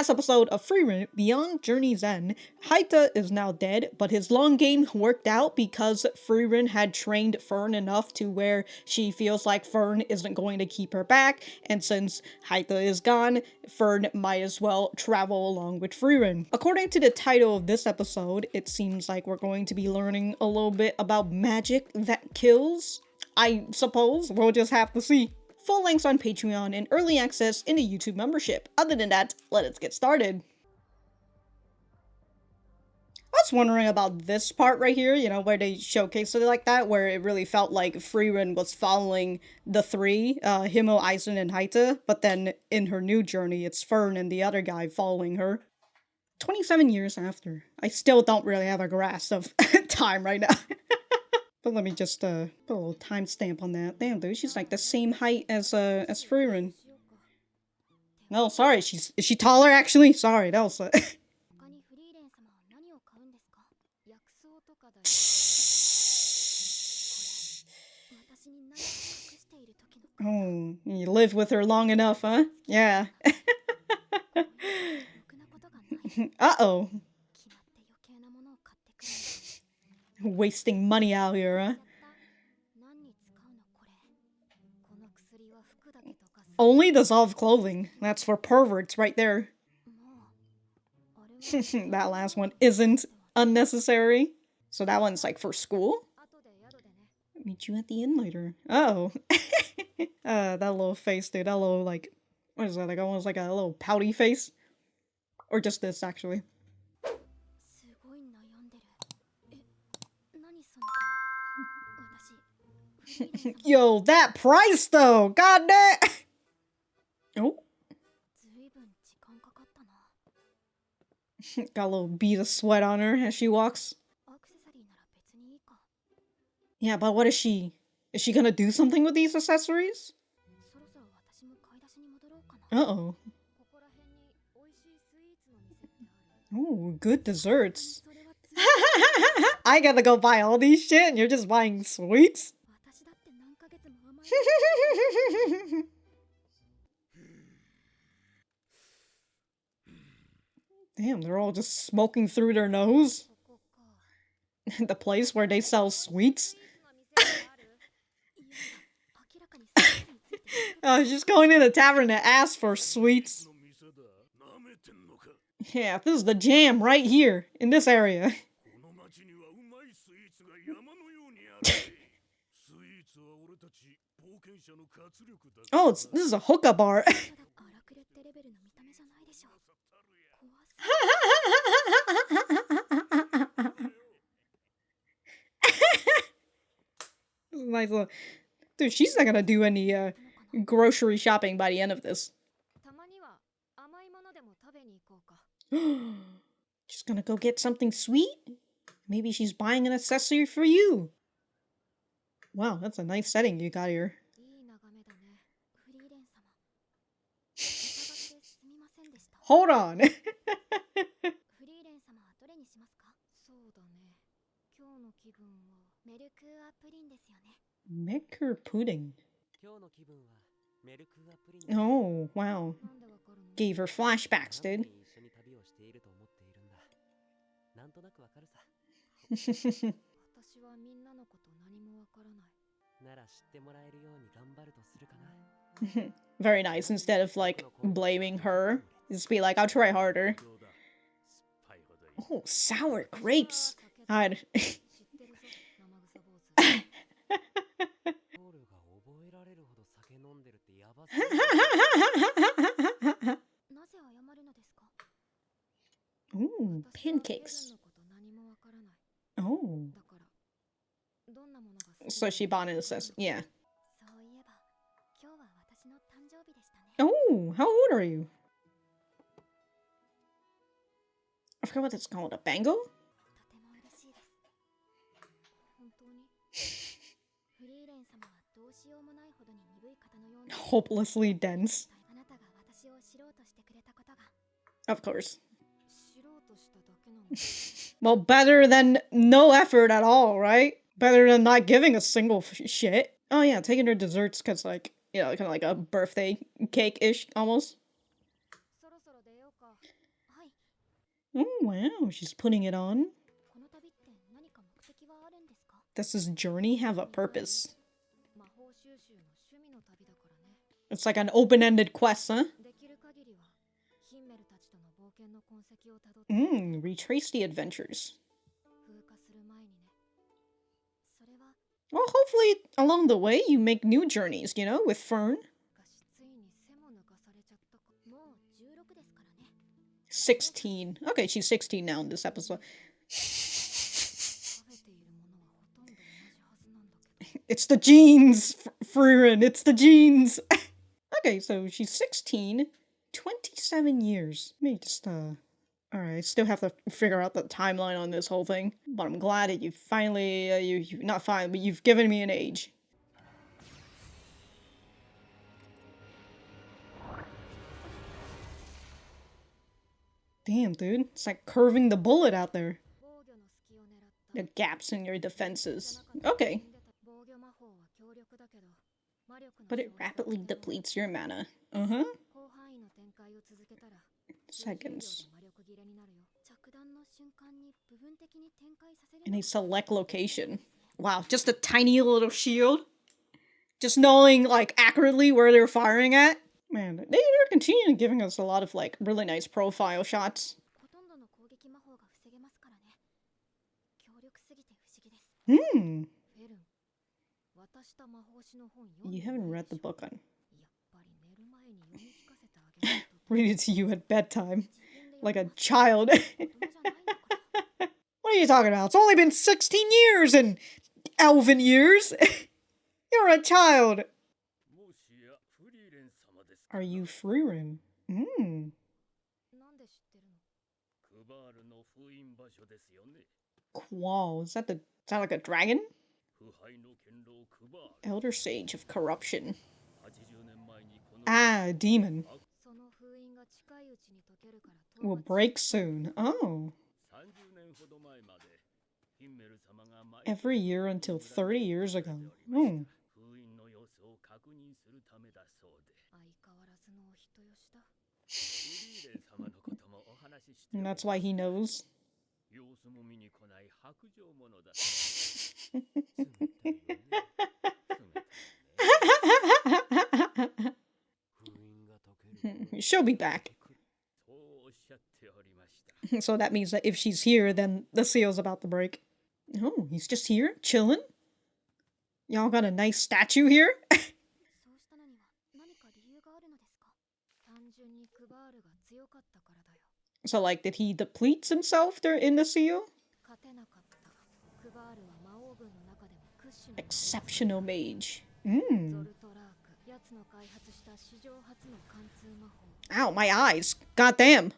last episode of Frieren, Beyond Journey's End, Haita is now dead, but his long game worked out because Frieren had trained Fern enough to where she feels like Fern isn't going to keep her back, and since Haita is gone, Fern might as well travel along with Frieren. According to the title of this episode, it seems like we're going to be learning a little bit about magic that kills. I suppose we'll just have to see. Full links on Patreon and early access in the YouTube membership. Other than that, let's get started. I was wondering about this part right here, you know, where they showcased it like that, where it really felt like Frieren was following the three, Himmel, Eisen, and Haita, but then in her new journey, it's Fern and the other guy following her. 27 years after. I still don't really have a grasp of time right now. But let me just put a little timestamp on that. Damn, dude, she's like the same height as Frieren. No, sorry, is she taller actually? Sorry, that was Oh, you live with her long enough, huh? Yeah. Uh-oh. Wasting money out here, huh? Only dissolve clothing. That's for perverts right there. That last one isn't unnecessary. So that one's like for school? Meet you at the inn later. Oh. That little face, dude. That little, like, what is that? Like almost like a little pouty face? Or just this, actually. Yo, that price though! God damn! Oh. Got a little bead of sweat on her as she walks. Yeah, but what is she? Is she gonna do something with these accessories? Uh-oh. Oh, good desserts. I gotta go buy all these shit and you're just buying sweets? Damn, they're all just smoking through their nose. The place where they sell sweets. I was just going to the tavern to ask for sweets. Yeah, this is the jam right here, in this area. Oh, this is a hookah bar. Nice little... Dude, she's not gonna do any grocery shopping by the end of this. She's gonna go get something sweet? Maybe she's buying an accessory for you. Wow, that's a nice setting you got here. Hold on. Mecker pudding. Oh, wow. Gave her flashbacks, dude. Very nice. Instead of like blaming her, just be like, I'll try harder. Oh, sour grapes. God. Ooh, pancakes. Oh. So she bought an accessory. Yeah. Oh, how old are you? I forgot what it's called. A bangle? Hopelessly dense. Of course. Well, better than no effort at all, right? Better than not giving a single shit. Oh yeah, taking her desserts because, like, you know, kind of like a birthday cake-ish, almost. Oh wow, she's putting it on. Does this journey have a purpose? It's like an open-ended quest, huh? Retrace the adventures. Well, hopefully along the way you make new journeys, you know, with Fern. 16. Okay, she's 16 now in this episode. It's the genes, Frieren. It's the genes. Okay, so she's 16. 27 years. Let me just, Alright, I still have to figure out the timeline on this whole thing. But I'm glad that you finally, not finally, but you've given me an age. Damn, dude. It's like curving the bullet out there. The gaps in your defenses. Okay. But it rapidly depletes your mana. Uh-huh. Seconds. In a select location. Wow, just a tiny little shield. Just knowing, like, accurately where they're firing at. Man, they're continuing giving us a lot of, like, really nice profile shots. You haven't read the book on. Read it to you at bedtime. Like a child. What are you talking about? It's only been 16 years in elven years. You're a child. Are you Frieren? Qual. Is that like a dragon? Elder Sage of Corruption. Ah, a demon. Will break soon. Oh. Every year until 30 years ago. And that's why he knows. She'll be back. So that means that if she's here, then the seal's about to break. Oh, he's just here, chilling? Y'all got a nice statue here? So, like, did he deplete himself there in the seal? Exceptional mage. Ow, my eyes. Goddamn.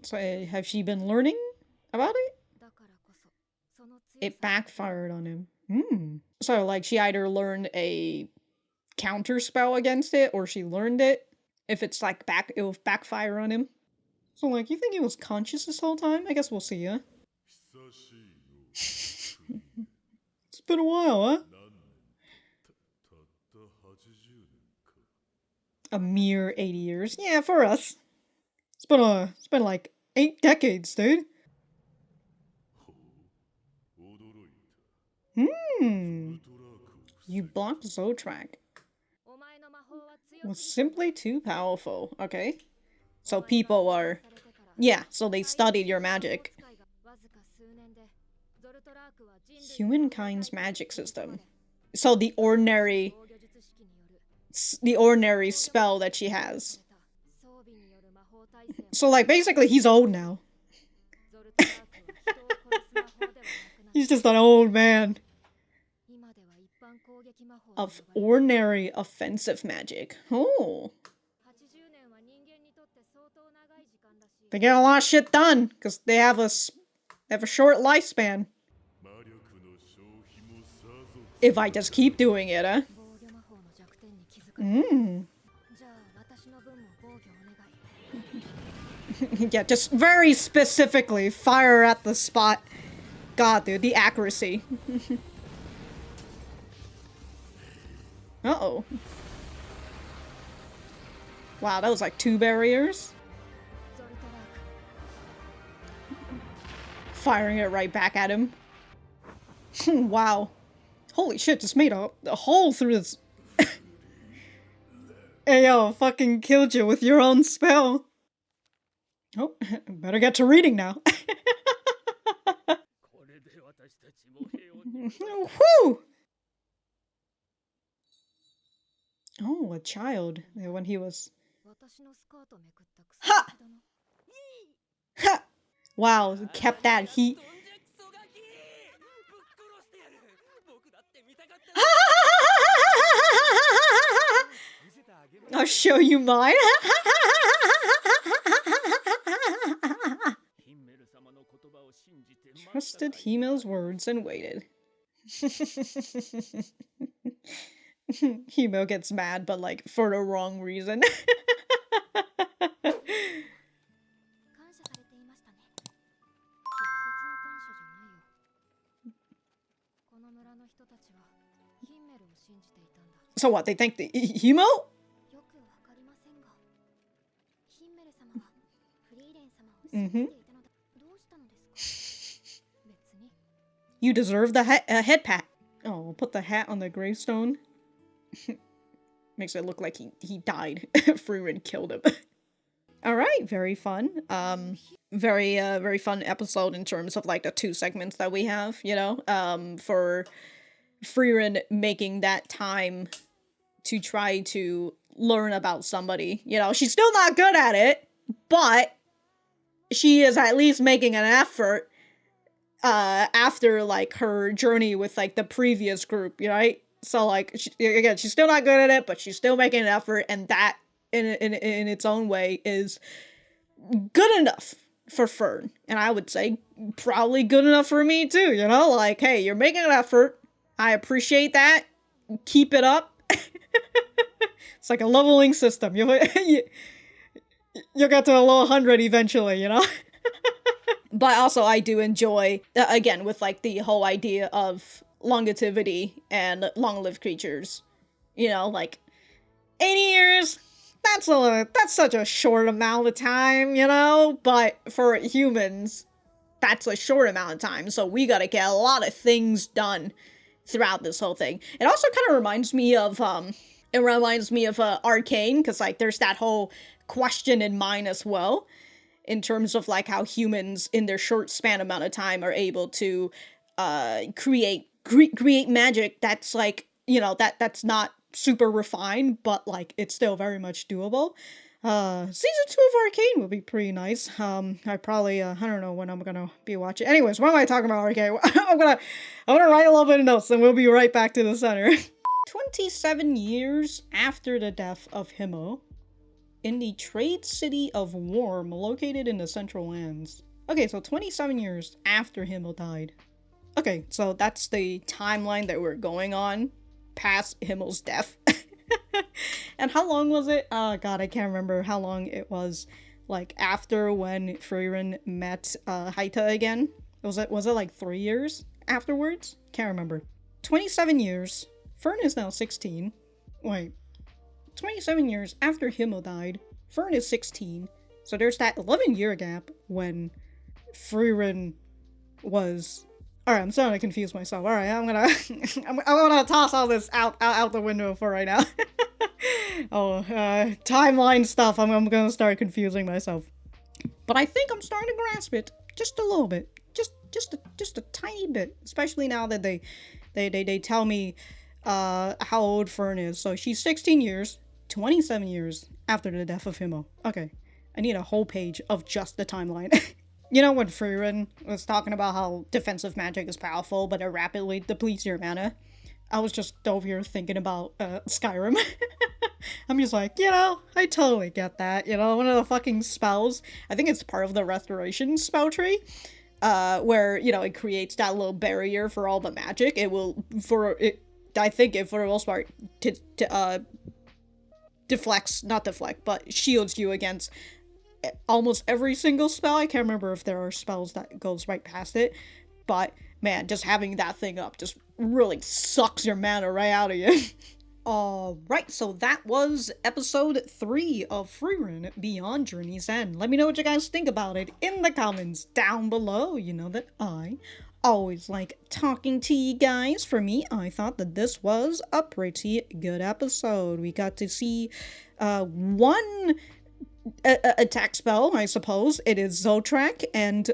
So, have she been learning about it? It backfired on him. So, like, she either learned a counter spell against it, or she learned it. If it's like it will backfire on him. So, like, you think he was conscious this whole time? I guess we'll see, huh? It's been a while, huh? A mere 80 years. Yeah, for us. It's been like 8 decades, dude. You blocked Zotrak. Was simply too powerful. Okay. So people are... Yeah, so they studied your magic. Humankind's magic system. So the ordinary spell that she has. So, like, basically he's old now. He's just an old man. Of ordinary offensive magic. Oh. They get a lot of shit done, because they have a short lifespan. If I just keep doing it, huh? Yeah, just very specifically fire at the spot. God, dude, the accuracy. Uh-oh. Wow, that was like 2 barriers. Firing it right back at him. Wow. Holy shit, just made a hole through this. Hey yo, fucking killed you with your own spell. Oh, better get to reading now. Whew! Oh, a child. When he was... Ha! Ha! Wow, kept that heat. I'll show you mine. Trusted Himmel's words and waited. Himmel gets mad, but like for the wrong reason. So what, they think the Himmel? Mm-hmm. You deserve the head pat. Oh, we'll put the hat on the gravestone. Makes it look like he died. Frieren killed him. Alright, very fun. Very fun episode in terms of like the 2 segments that we have, you know? For Frieren making that time to try to learn about somebody. You know, she's still not good at it, but she is at least making an effort after like her journey with like the previous group, right? So like again, she's still not good at it, but she's still making an effort, and that in its own way is good enough for Fern, and I would say probably good enough for me too. You know, like, hey, you're making an effort. I appreciate that. Keep it up. It's like a leveling system. You'll get to a low 100 eventually, you know? But also I do enjoy, again, with like the whole idea of longevity and long-lived creatures. You know, like 80 years, that's such a short amount of time, you know? But for humans, that's a short amount of time, so we gotta get a lot of things done throughout this whole thing. It also kind of reminds me of, Arcane, because like there's that whole question in mind as well, in terms of like how humans in their short span amount of time are able to create magic that's like, you know, that's not super refined, but like it's still very much doable. Season 2 of Arcane would be pretty nice. I probably, I don't know when I'm gonna be watching. Anyways, why am I talking about Arcane? I'm gonna write a little bit of notes and we'll be right back to the center. 27 years after the death of Himmel, in the trade city of Worm, located in the Central Lands. Okay, so 27 years after Himmel died. Okay, so that's the timeline that we're going on, past Himmel's death. And how long was it? Oh god, I can't remember how long it was. Like, after when Frieren met Haita again? Was it like 3 years afterwards? Can't remember. 27 years. Fern is now 16. Wait. 27 years after Himmel died, Fern is 16. So there's that 11-year gap when Frieren was... Alright, I'm starting to confuse myself. Alright, I'm gonna toss all this out the window for right now. Timeline stuff, I'm gonna start confusing myself. But I think I'm starting to grasp it. Just a little bit. Just a tiny bit. Especially now that they tell me how old Fern is. So she's 16 years, 27 years after the death of Himmel. Okay, I need a whole page of just the timeline. You know when Frieren was talking about how defensive magic is powerful, but it rapidly depletes your mana? I was just over here thinking about Skyrim. I'm just like, you know, I totally get that. You know, one of the fucking spells, I think it's part of the restoration spell tree, where, you know, it creates that little barrier for all the magic. It will, I think it, for the most part, but shields you against almost every single spell. I can't remember if there are spells that goes right past it, but man, just having that thing up just really sucks your mana right out of you. Alright, so that was episode 3 of Frieren Beyond Journey's End. Let me know what you guys think about it in the comments down below. You know that I always like talking to you guys. For me, I thought that this was a pretty good episode. We got to see one attack spell, I suppose. It is Zotrak, and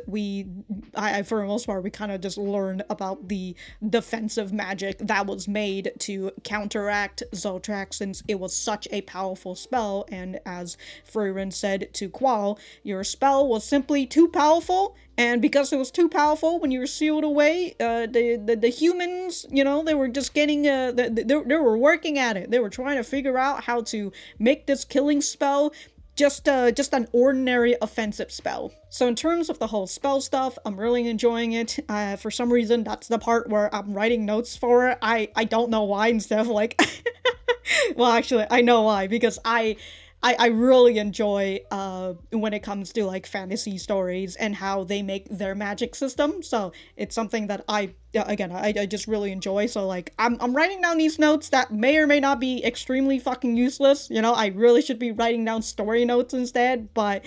I for the most part, we kind of just learned about the defensive magic that was made to counteract Zotrak, since it was such a powerful spell. And as Frieren said to Qual, your spell was simply too powerful, and because it was too powerful, when you were sealed away, the humans, you know, they were just getting, they were working at it. They were trying to figure out how to make this killing spell just an ordinary offensive spell. So in terms of the whole spell stuff, I'm really enjoying it. For some reason, that's the part where I'm writing notes for it. I don't know why, instead of like, well, actually, I know why, because I really enjoy when it comes to like fantasy stories and how they make their magic system. So it's something that I just really enjoy. So like I'm writing down these notes that may or may not be extremely fucking useless. You know, I really should be writing down story notes instead, but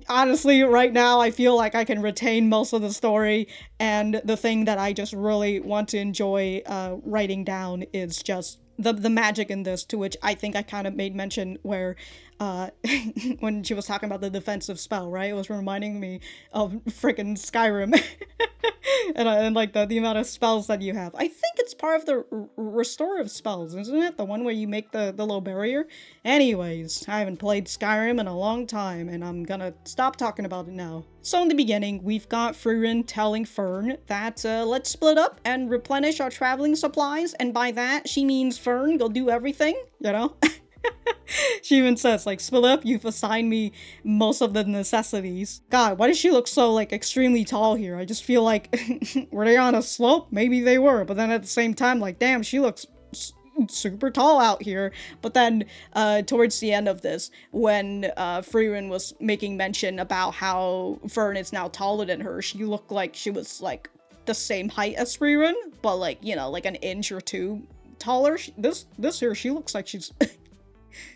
honestly, right now, I feel like I can retain most of the story, and the thing that I just really want to enjoy writing down is just the magic in this, to which I think I kind of made mention where when she was talking about the defensive spell, right? It was reminding me of freaking Skyrim. and like the amount of spells that you have. I think it's part of the restorative spells, isn't it? The one where you make the little barrier? Anyways, I haven't played Skyrim in a long time, and I'm gonna stop talking about it now. So in the beginning, we've got Frieren telling Fern that let's split up and replenish our traveling supplies, and by that, she means Fern, go do everything, you know? She even says, like, split up, you've assigned me most of the necessities. God, why does she look so, like, extremely tall here? I just feel like, were they on a slope? Maybe they were, but then at the same time, like, damn, she looks super tall out here. But then towards the end of this, when Frieren was making mention about how Fern is now taller than her, she looked like she was like the same height as Frieren, but like, you know, like an inch or two taller. This here, she looks like she's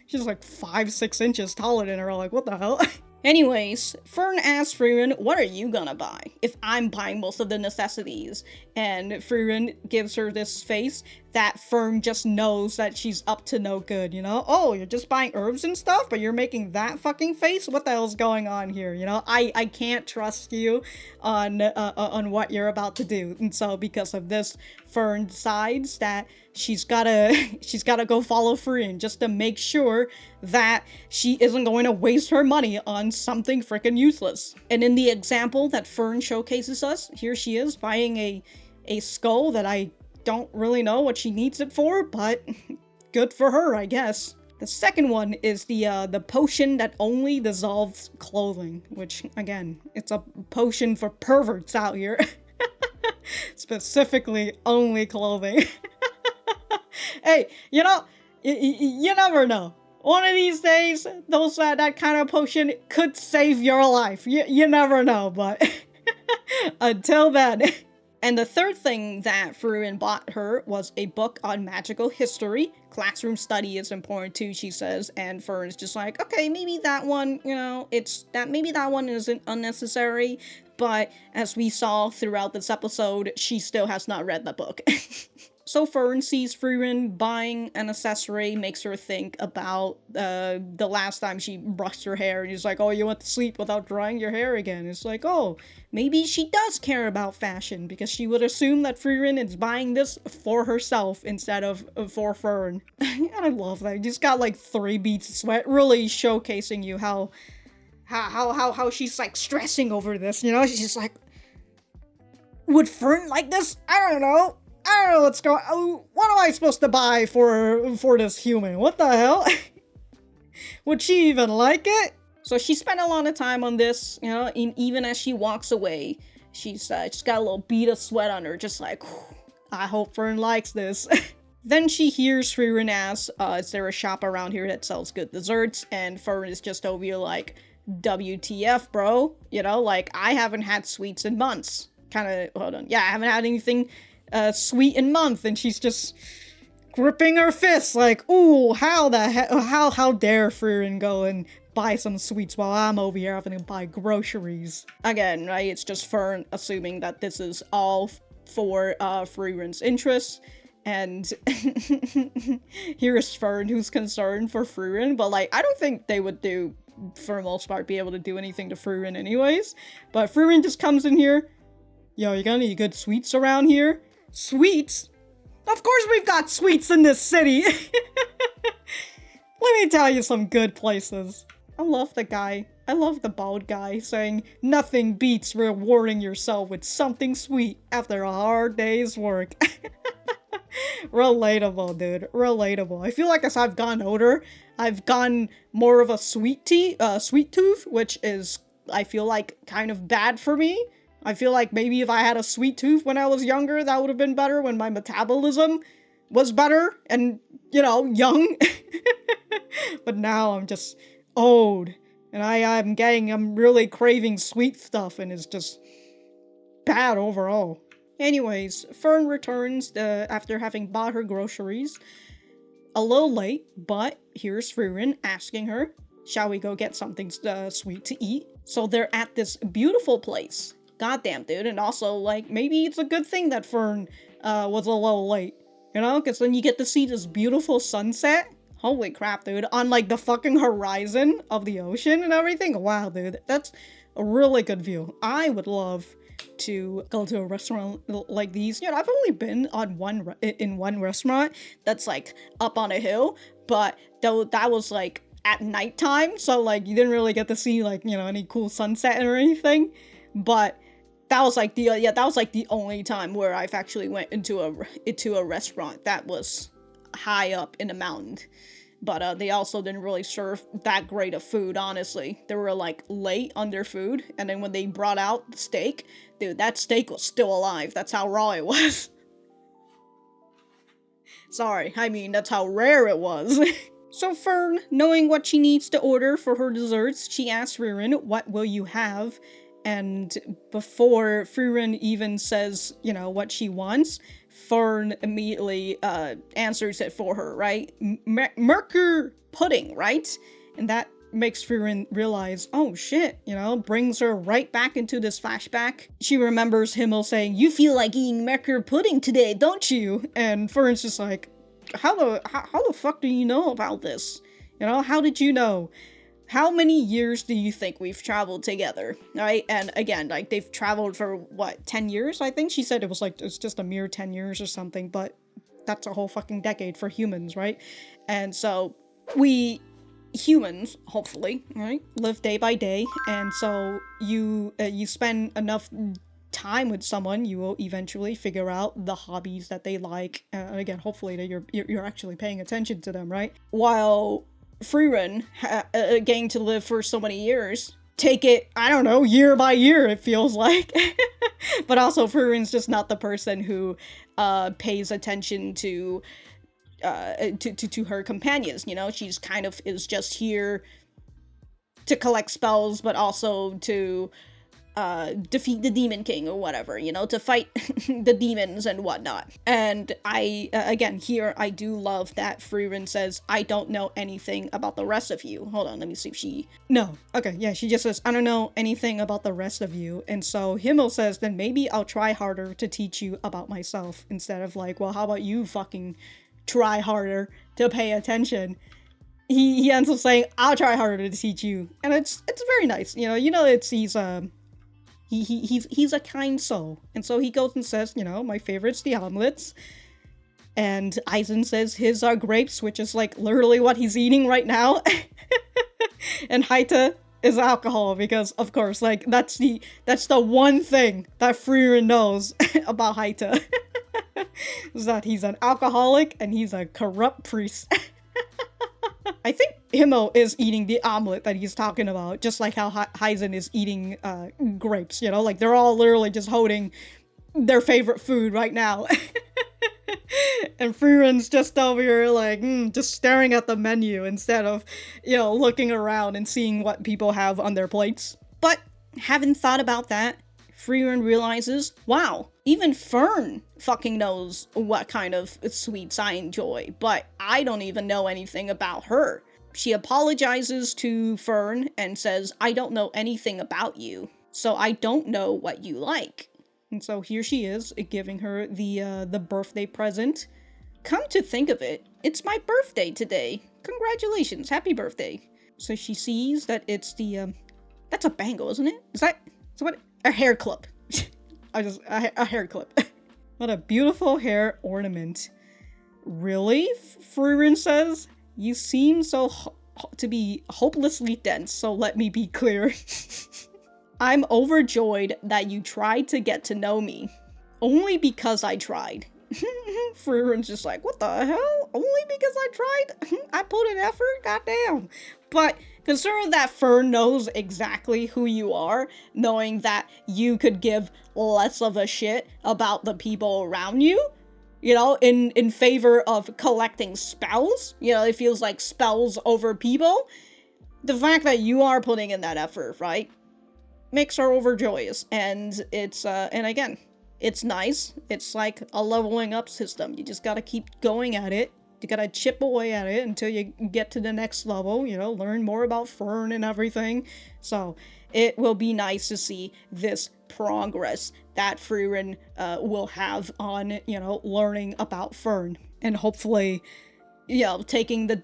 she's like 5-6 inches taller than her. Like, what the hell? Anyways, Fern asks Frieren, what are you gonna buy if I'm buying most of the necessities? And Frieren gives her this face that Fern just knows that she's up to no good, you know? Oh, you're just buying herbs and stuff, but you're making that fucking face? What the hell's going on here, you know? I can't trust you on what you're about to do. And so because of this, Fern decides that she's gotta go follow Frieren just to make sure that she isn't going to waste her money on something freaking useless. And in the example that Fern showcases us, here she is buying a skull that I don't really know what she needs it for, but good for her, I guess. The second one is the potion that only dissolves clothing, which, again, it's a potion for perverts out here. Specifically, only clothing. Hey, you know, you never know. One of these days, that kind of potion could save your life. You never know, but until then. And the third thing that Frieren bought her was a book on magical history. Classroom study is important too, she says, and Fern's just like, okay, maybe that one, you know, maybe that one isn't unnecessary, but as we saw throughout this episode, she still has not read the book. So Fern sees Frieren buying an accessory, makes her think about the last time she brushed her hair, and he's like, oh, you went to sleep without drying your hair again. It's like, oh, maybe she does care about fashion, because she would assume that Frieren is buying this for herself instead of for Fern. And I love that. He just got like 3 beads of sweat, really showcasing you how she's like stressing over this, you know? She's just like, would Fern like this? I don't know what's going on. Oh, what am I supposed to buy for this human? What the hell? Would she even like it? So she spent a lot of time on this, you know, even as she walks away, she's got a little bead of sweat on her, just like, I hope Fern likes this. Then she hears Frieren ask, is there a shop around here that sells good desserts? And Fern is just over here like, WTF, bro? You know, like, I haven't had sweets in months. Hold on. Yeah, I haven't had anything sweet in months. And she's just gripping her fists like, ooh, how dare Frieren go and buy some sweets while I'm over here having to buy groceries. Again, right, it's just Fern assuming that this is all for Frieren's interests, and here's Fern who's concerned for Frieren, but like, I don't think they would for the most part, be able to do anything to Frieren anyways. But Frieren just comes in here, yo, you got any good sweets around here? Sweets? Of course we've got sweets in this city! Let me tell you some good places. I love the guy. I love the bald guy saying, nothing beats rewarding yourself with something sweet after a hard day's work. Relatable, dude. Relatable. I feel like as I've gotten older, I've gotten more of a sweet tooth, which is, I feel like, kind of bad for me. I feel like maybe if I had a sweet tooth when I was younger, that would have been better when my metabolism was better and, you know, young. But now I'm just old, and I'm really craving sweet stuff, and it's just bad overall. Anyways, Fern returns after having bought her groceries. A little late, but here's Frieren asking her, shall we go get something sweet to eat? So they're at this beautiful place. Goddamn, dude. And also, like, maybe it's a good thing that Fern was a little late. You know? Because then you get to see this beautiful sunset. Holy crap, dude. On, like, the fucking horizon of the ocean and everything. Wow, dude. That's a really good view. I would love to go to a restaurant like these. You know, I've only been on one restaurant that's, like, up on a hill. But that was, like, at nighttime. So, like, you didn't really get to see, like, you know, any cool sunset or anything. But that was like the only time where I've actually went into a restaurant that was high up in the mountain. But they also didn't really serve that great of food, honestly. They were like late on their food, and then when they brought out the steak, dude, that steak was still alive. That's how raw it was. Sorry, I mean that's how rare it was. So Fern, knowing what she needs to order for her desserts, she asks Frieren, what will you have? And before Frieren even says, you know, what she wants, Fern immediately answers it for her, right? Merkur pudding, right? And that makes Frieren realize, oh shit, you know, brings her right back into this flashback. She remembers Himmel saying, you feel like eating Merkur pudding today, don't you? And Fern's just like, how the fuck do you know about this? You know, how did you know? How many years do you think we've traveled together, right? And again, like, they've traveled for, what, 10 years, I think? She said it's just a mere 10 years or something, but that's a whole fucking decade for humans, right? And so, we humans, hopefully, right, live day by day, and so you spend enough time with someone, you will eventually figure out the hobbies that they like, and again, hopefully that you're actually paying attention to them, right? While Frieren, getting to live for so many years, take it, I don't know, year by year, it feels like. But also, Frieren's just not the person who pays attention to her companions, you know? She's kind of is just here to collect spells, but also to defeat the Demon King or whatever, you know, to fight the demons and whatnot. And again, here, I do love that Frieren says, I don't know anything about the rest of you. Hold on, let me see if no, okay, yeah, she just says, I don't know anything about the rest of you. And so Himmel says, then maybe I'll try harder to teach you about myself, instead of like, well, how about you fucking try harder to pay attention? He ends up saying, I'll try harder to teach you. And it's very nice, you know, he's a kind soul. And so he goes and says, you know, my favorite's the omelets. And Eisen says his are grapes, which is like literally what he's eating right now. And Haita is alcohol, because of course, like, that's the one thing that Frieren knows about Haita. Is that he's an alcoholic and he's a corrupt priest. I think Himmel is eating the omelet that he's talking about, just like how Eisen is eating grapes, you know? Like, they're all literally just holding their favorite food right now. And Frieren's just over here, like, just staring at the menu instead of, you know, looking around and seeing what people have on their plates. But, having thought about that, Frieren realizes, wow, Even Fern fucking knows what kind of sweets I enjoy, but I don't even know anything about her. She apologizes to Fern and says, I don't know anything about you, so I don't know what you like. And so here she is, giving her the birthday present. Come to think of it, it's my birthday today. Congratulations, happy birthday. So she sees that it's that's a bangle, isn't it? Is what? A hair clip. A hair clip. What a beautiful hair ornament. Really? Frieren says, you seem to be hopelessly dense, so let me be clear. I'm overjoyed that you tried to get to know me. Only because I tried. Frieren's just like, what the hell? Only because I tried? I put an effort? Goddamn. But consider that Fern knows exactly who you are, knowing that you could give less of a shit about the people around you, you know, in favor of collecting spells. You know, it feels like spells over people. The fact that you are putting in that effort, right, makes her overjoyous. And it's, and again, it's nice. It's like a leveling up system. You just gotta keep going at it. You gotta chip away at it until you get to the next level, you know, learn more about Fern and everything. So it will be nice to see this progress that Frieren will have on, you know, learning about Fern. And hopefully, you know, taking the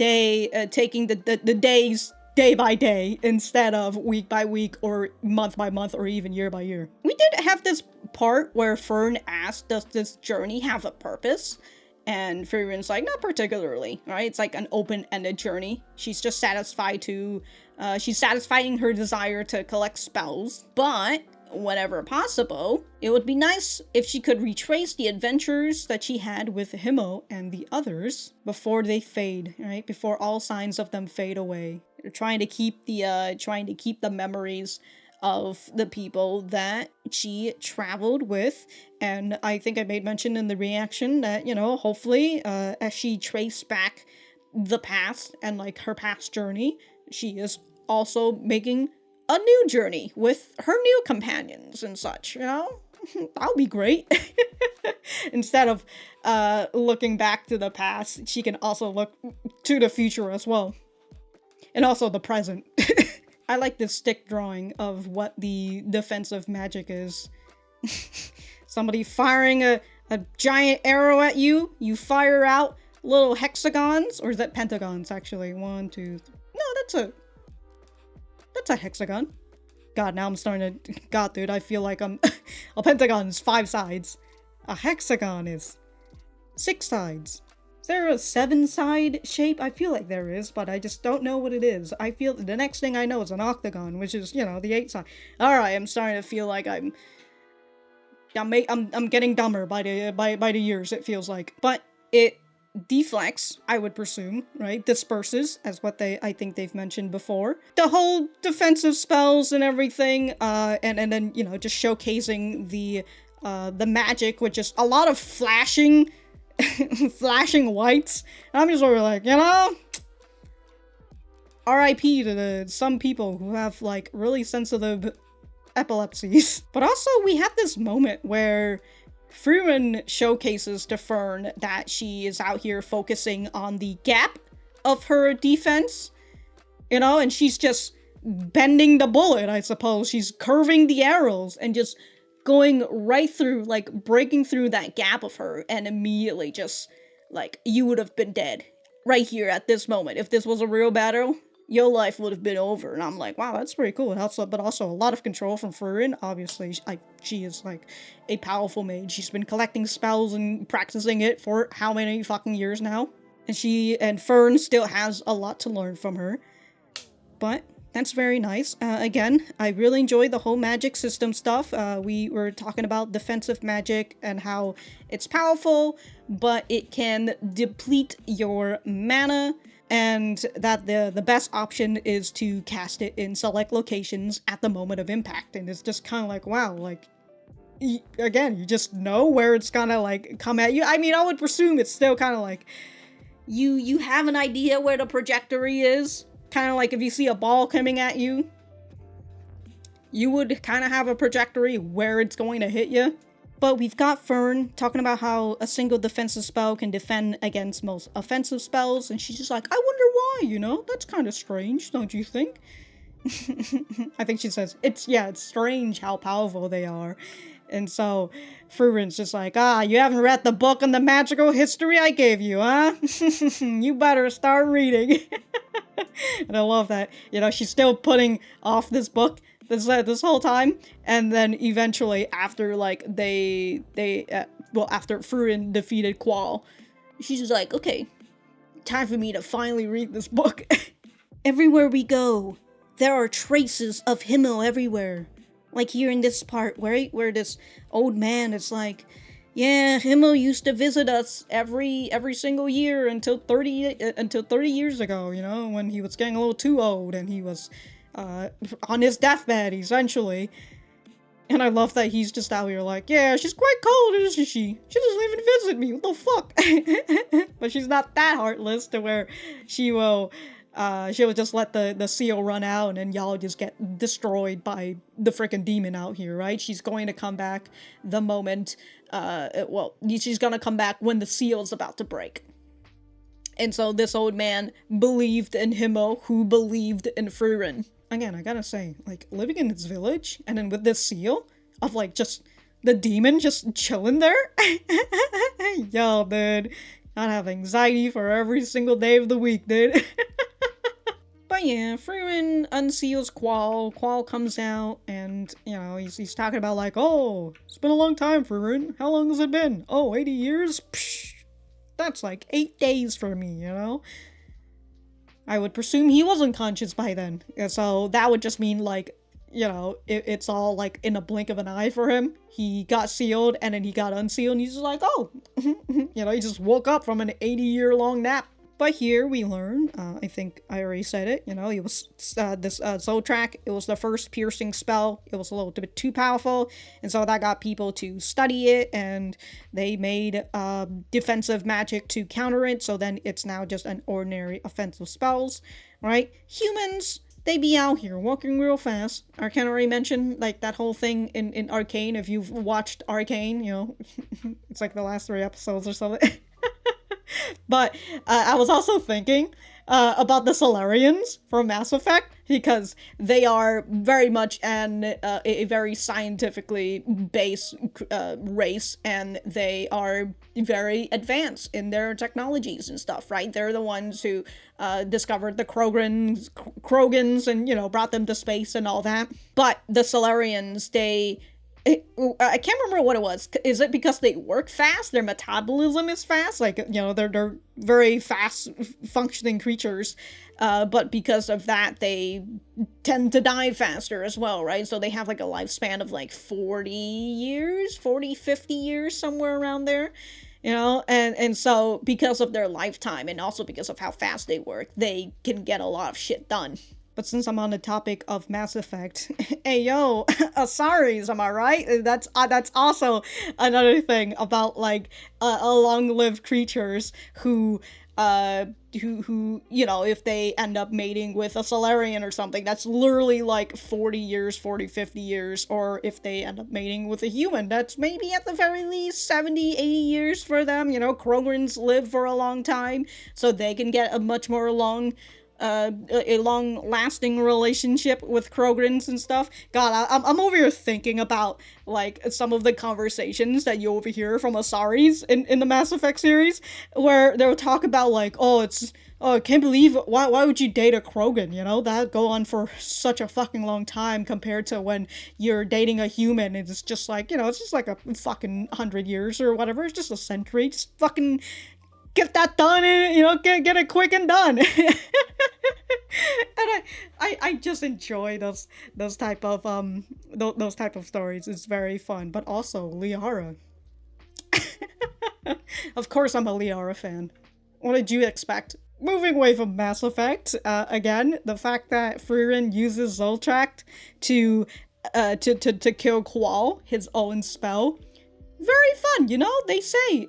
days day by day instead of week by week or month by month or even year by year. We did have this part where Fern asked, does this journey have a purpose? And Frieren's like, not particularly, right? It's like an open-ended journey. She's just satisfied to, she's satisfying her desire to collect spells, but whenever possible, it would be nice if she could retrace the adventures that she had with Himmel and the others before they fade, right? Before all signs of them fade away. They're trying to keep the memories of the people that she traveled with. And I think I made mention in the reaction that, you know, hopefully, as she traced back the past and like her past journey, she is also making a new journey with her new companions and such, you know? That'll be great. Instead of looking back to the past, she can also look to the future as well. And also the present. I like this stick drawing of what the defensive magic is. Somebody firing a giant arrow at you, you fire out little hexagons, or is that pentagons actually? 1, 2, 3. No, that's a hexagon. God, now I'm starting to, God dude, I feel like a pentagon is 5 sides. A hexagon is 6 sides. Is there a 7-side shape? I feel like there is, but I just don't know what it is. I feel the next thing I know is an octagon, which is, you know, the 8 side. Alright, I'm starting to feel like I'm getting dumber by the years, it feels like. But it deflects, I would presume, right? Disperses, as what I think they've mentioned before. The whole defensive spells and everything, and then, you know, just showcasing the magic with just a lot of flashing whites. And I'm just sort of like, you know, RIP to some people who have like really sensitive epilepsies. But also we have this moment where Frieren showcases to Fern that she is out here focusing on the gap of her defense, you know, and she's just bending the bullet, I suppose. She's curving the arrows and just going right through, like, breaking through that gap of her, and immediately just, like, you would have been dead right here at this moment. If this was a real battle, your life would have been over. And I'm like, wow, that's pretty cool. And also, but also a lot of control from Frieren. Obviously, she is, like, a powerful mage. She's been collecting spells and practicing it for how many fucking years now? And Fern still has a lot to learn from her. But that's very nice. Again, I really enjoyed the whole magic system stuff. We were talking about defensive magic and how it's powerful, but it can deplete your mana, and that the best option is to cast it in select locations at the moment of impact. And it's just kind of like, wow, like, again, you just know where it's gonna, like, come at you. I mean, I would presume it's still kind of like, you have an idea where the trajectory is. Kind of like if you see a ball coming at you, you would kind of have a trajectory where it's going to hit you. But we've got Fern talking about how a single defensive spell can defend against most offensive spells, and she's just like, I wonder why, you know? That's kind of strange, don't you think? I think she says, it's strange how powerful they are. And so Frieren's just like, you haven't read the book on the magical history I gave you, huh? You better start reading. And I love that, you know, she's still putting off this book this whole time, and then eventually after like after Frieren defeated Qual, she's just like, okay, time for me to finally read this book. Everywhere we go, there are traces of Himmel everywhere. Like here in this part, where this old man is like, yeah, Himmel used to visit us every single year until 30 years ago, you know, when he was getting a little too old and he was on his deathbed, essentially. And I love that he's just out here like, yeah, she's quite cold, isn't she? She doesn't even visit me, what the fuck? But she's not that heartless to where she'll just let the seal run out and y'all just get destroyed by the freaking demon out here, right? She's going to come back the moment, she's gonna come back when the seal is about to break. And so this old man believed in Himmel, who believed in Frieren. Again, I gotta say, like, living in this village, and then with this seal, of, like, just the demon just chilling there? Yo, dude, I'd have anxiety for every single day of the week, dude. But yeah, Frieren unseals Qual. Qual comes out, and, you know, he's talking about, like, oh, it's been a long time, Frieren. How long has it been? Oh, 80 years? Psh, that's like 8 days for me, you know? I would presume he wasn't conscious by then. So that would just mean, like, you know, it's all, like, in a blink of an eye for him. He got sealed, and then he got unsealed, and he's just like, oh. You know, he just woke up from an 80-year-long nap. But here we learn, I think I already said it, you know, it was this Zoltrack, it was the first piercing spell. It was a little bit too powerful, and so that got people to study it, and they made defensive magic to counter it, so then it's now just an ordinary offensive spells, right? Humans, they be out here walking real fast. I can't already mention, like, that whole thing in Arcane. If you've watched Arcane, you know, it's like the last 3 episodes or something. But I was also thinking about the Solarians from Mass Effect, because they are very much a very scientifically based race, and they are very advanced in their technologies and stuff, right? They're the ones who discovered the Krogans and, you know, brought them to space and all that. But the Solarians, I can't remember what it was. Is it because they work fast? Their metabolism is fast? Like, you know, they're very fast functioning creatures. But because of that, they tend to die faster as well, right? So they have like a lifespan of like 40 years, 40, 50 years, somewhere around there. You know, and so because of their lifetime and also because of how fast they work, they can get a lot of shit done. But since I'm on the topic of Mass Effect, hey yo, Asaris, am I right? That's also another thing about, like, long-lived creatures who you know, if they end up mating with a Solarian or something, that's literally like 40 years, 40, 50 years, or if they end up mating with a human, that's maybe at the very least 70, 80 years for them. You know, Krogans live for a long time, so they can get a much more a long-lasting relationship with Krogans and stuff. God, I'm over here thinking about, like, some of the conversations that you overhear from Asaris in the Mass Effect series, where they'll talk about, like, oh, I can't believe, why would you date a Krogan, you know? That'd go on for such a fucking long time compared to when you're dating a human. It's just like, you know, it's just like a fucking 100 years or whatever. It's just a century. Just fucking get that done, and, you know, get it quick and done. And I just enjoy those type of stories. It's very fun. But also Liara. Of course I'm a Liara fan. What did you expect? Moving away from Mass Effect, again, the fact that Frieren uses Zoltrack to kill Qual, his own spell, very fun, you know? They say,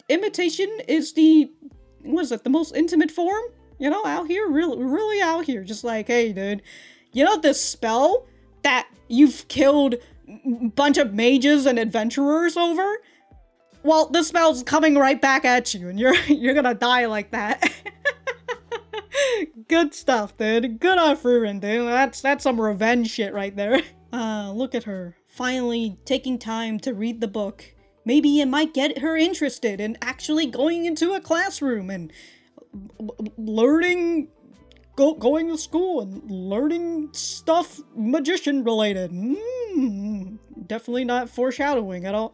imitation is the most intimate form? You know, out here, really out here. Just like, hey, dude, you know this spell that you've killed bunch of mages and adventurers over, well, the spell's coming right back at you, and you're gonna die like that. Good stuff, dude. Good on Frieren, dude. That's some revenge shit right there. Look at her. Finally taking time to read the book. Maybe it might get her interested in actually going into a classroom and learning, going to school and learning stuff magician related. Definitely not foreshadowing at all.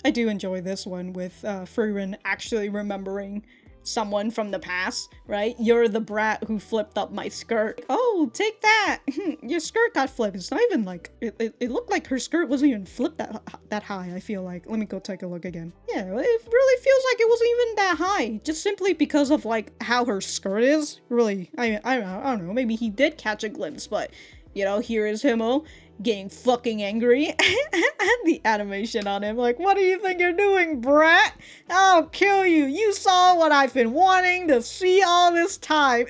I do enjoy this one with Frieren actually remembering someone from the past, right? You're the brat who flipped up my skirt. Oh, take that! Your skirt got flipped. It's not even like, it looked like her skirt wasn't even flipped that high, I feel like. Let me go take a look again. Yeah, it really feels like it wasn't even that high. Just simply because of like how her skirt is. Really, I don't know, maybe he did catch a glimpse, but you know, here is Himmel getting fucking angry. And the animation on him, like, what do you think you're doing, brat? I'll kill you. You saw what I've been wanting to see all this time.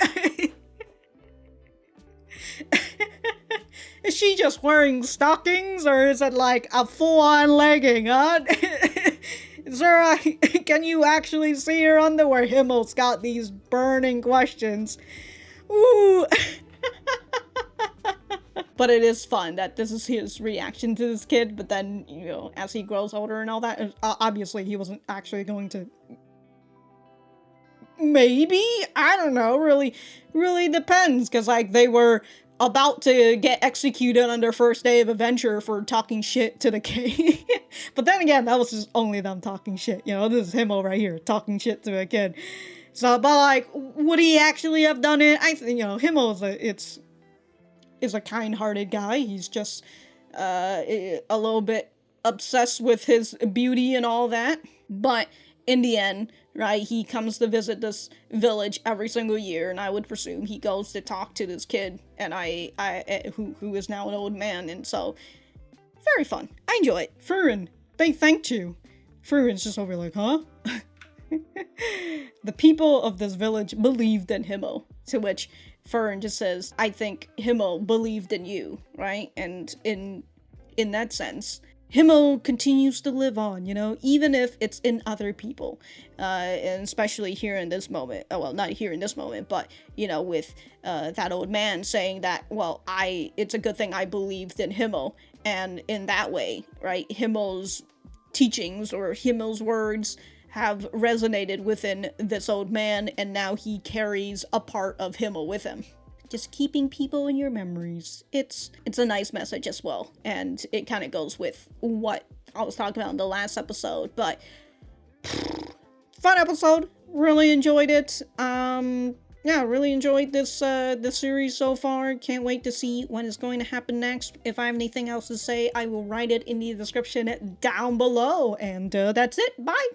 Is she just wearing stockings, or is it like a full-on legging, huh? Sir, can you actually see her underwear? Himmel's got these burning questions. Ooh. But it is fun that this is his reaction to this kid, but then, you know, as he grows older and all that, obviously he wasn't actually going to... Maybe? I don't know, really depends, because, like, they were about to get executed on their first day of adventure for talking shit to the king. But then again, that was just only them talking shit, you know, this is Himmel right here, talking shit to a kid. So, but, like, would he actually have done it? I think, you know, Himmel is a kind-hearted guy. He's just a little bit obsessed with his beauty and all that. But in the end, right, he comes to visit this village every single year, and I would presume he goes to talk to this kid, and who is now an old man, and so very fun. I enjoy it. Frieren, they thanked you. Frieren's just over like, huh? The people of this village believed in Himmel, to which Fern just says, I think Himmel believed in you, right? And in that sense, Himmel continues to live on, you know, even if it's in other people, and especially here in this moment, well, not here in this moment, but, you know, with that old man saying that, well, it's a good thing I believed in Himmel, and in that way, right, Himmel's teachings or Himmel's words have resonated within this old man, and now he carries a part of Himmel with him. Just keeping people in your memories. It's a nice message as well, and it kind of goes with what I was talking about in the last episode, but fun episode. Really enjoyed it. Yeah, really enjoyed this series so far. Can't wait to see what is going to happen next. If I have anything else to say, I will write it in the description down below, and that's it. Bye!